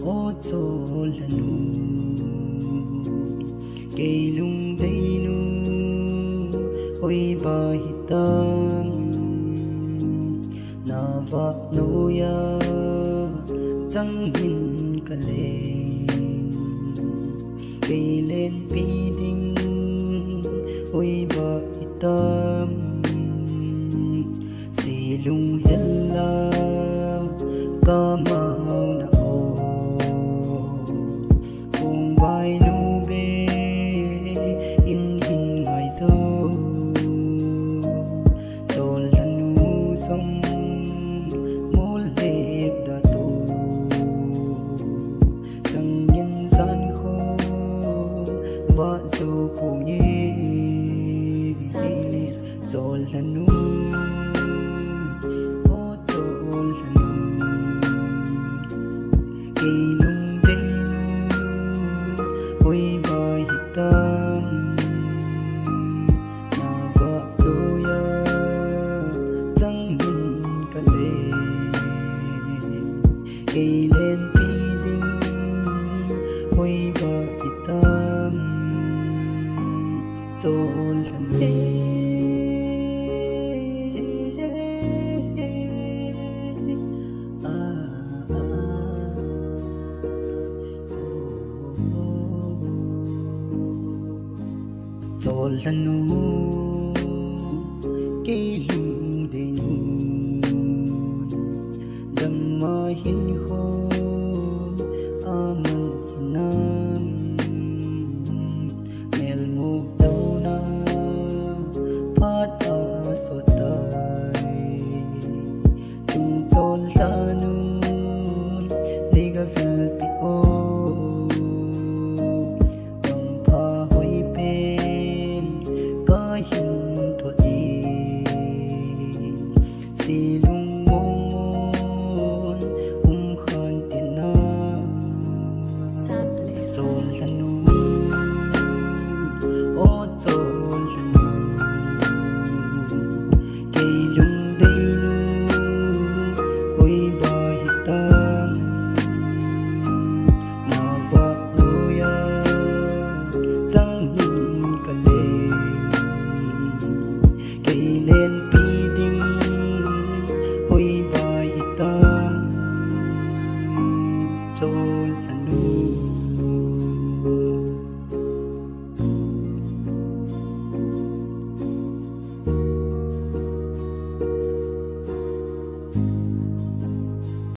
ô tô là nu cây lung đây nu ôi bài tâm na va nu ya chẳng nhìn cả lên cây lên pi đinh ôi bài tâm xì lung hella ca mau na ô cùng vai nu bê in hình ngày dâu cho lần nu sông mô lệp đã tu chẳng nhân gian khô và dâu cùng nhé cho lần nu cây lung đây nu ôi bài tâm na vợ đôi chẳng nhìn cả lệ cây lên pi đinh ôi bài tâm cho lần cho lần nu cây lung đầy nu đầm mai hin khô aman nam mel mục đâu na phát a so tai chung cho la nu liga vil pi o xì lung mông môn khan tiền na cho lần nu ô cho lần nu cây lung đây nu ôi bài tâm na vợ đôi chẳng nhìn cả lệ cây lên pi đinh ôi bài tâm cho